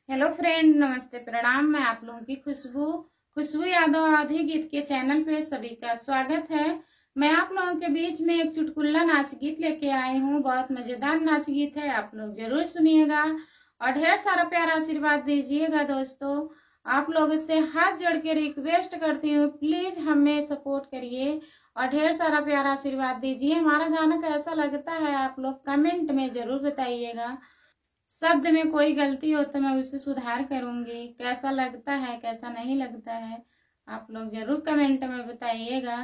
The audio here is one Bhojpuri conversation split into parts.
हेलो फ्रेंड, नमस्ते, प्रणाम। मैं आप लोगों की खुशबू यादव आधी गीत के चैनल पे सभी का स्वागत है। मैं आप लोगों के बीच में एक चुटकुला नाच गीत लेके आई हूँ। बहुत मजेदार नाच गीत है, आप लोग जरूर सुनिएगा और ढेर सारा प्यार आशीर्वाद दीजिएगा। दोस्तों, आप लोगों से हाथ जोड़ के रिक्वेस्ट करती हूँ, प्लीज हमें सपोर्ट करिए और ढेर सारा प्यार आशीर्वाद दीजिए। हमारा गाना कैसा लगता है आप लोग कमेंट में जरूर बताइएगा। शब्द में कोई गलती हो तो मैं उसे सुधार करूंगी। कैसा लगता है, कैसा नहीं लगता है, आप लोग जरूर कमेंट में बताइएगा।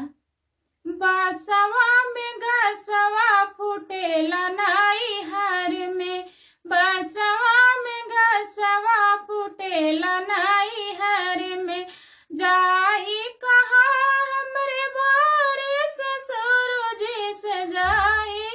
बासवा में गसवा फूटेला नाई हार में, बासवा में गसवा फूटेला नाई हार में। जाई कहा हमरे बारे ससुर जी से, जाई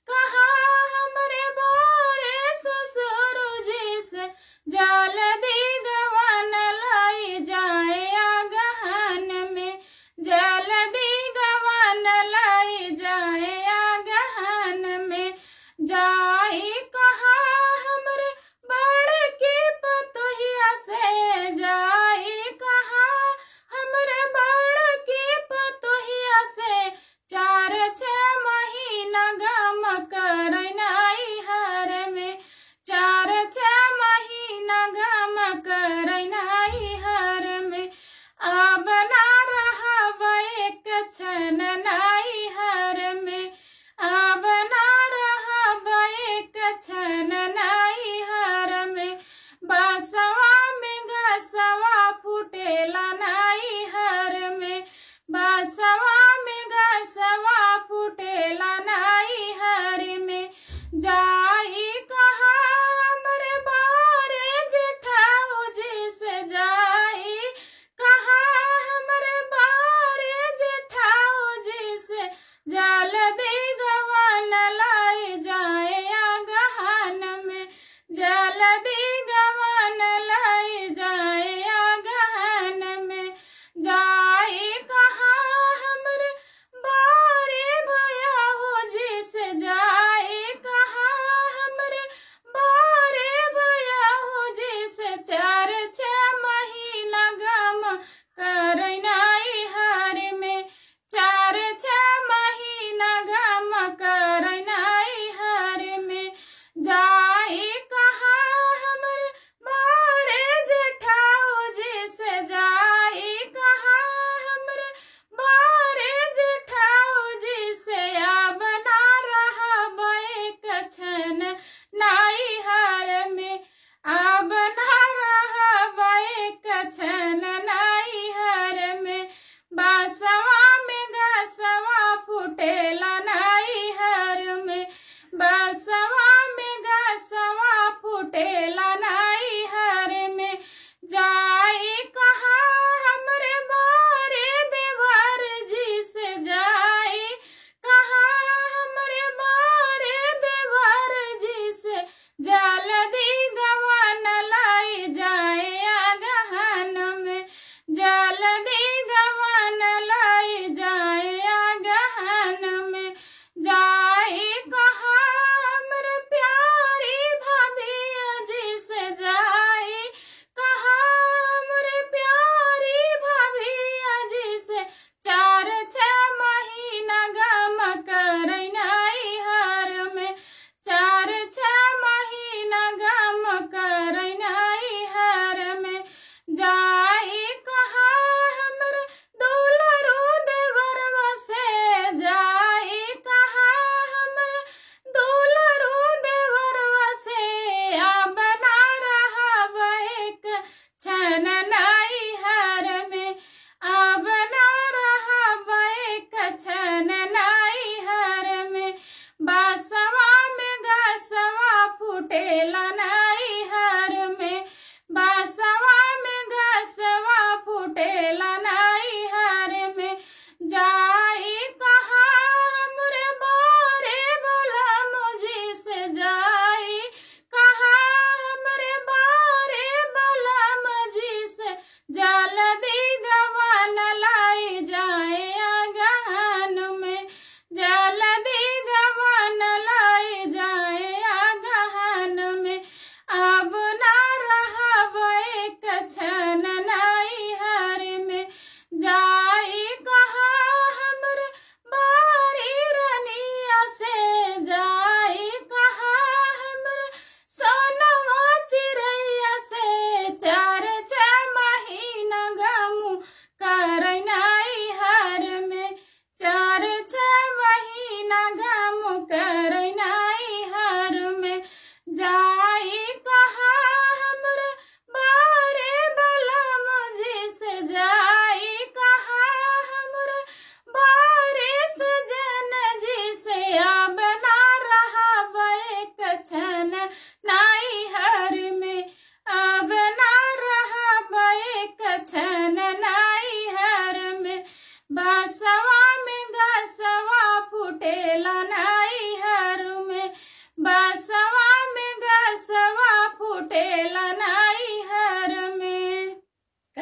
कहा हमरे बारे ससुर जी से। जाल दी गवन लाई जाए गहन में, जाल दी गवन लाई जाए गहन में। जाई कहा हमरे बड़ की पतोहिया से, जाई कहा हमरे बड़ की पतोहिया से। 4-6 महीना गम करनाई हर में, 4-6 महीना गम करनाई हर में। अब ना रहब एक क्षण नाई हर में, अब ना रहब एक क्षण नाई हर में। बासवा में गसवा फूटेला नाई हर में, बासवा में गसवा फूटेला नाई हर में। जाई कहा हमरे बारे जेठाऊ जी से, जाई कहा हमरे बारे जेठाऊ जी से। जाल दी गवन लाई जाए गहन में, जाल दी गवन लाई जाए गहन में। जाई कहा हमरे बारे भैया जी से, जाई कहा हमरे बारे भैया जी से। 4-6 महीना गम करनाई हार में, 4-6 महीना गम करनाई हार में। जाई कहा हमरे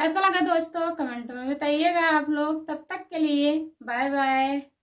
कैसा लगा दोस्तों कमेंट में बताइएगा आप लोग। तब तक के लिए बाय बाय।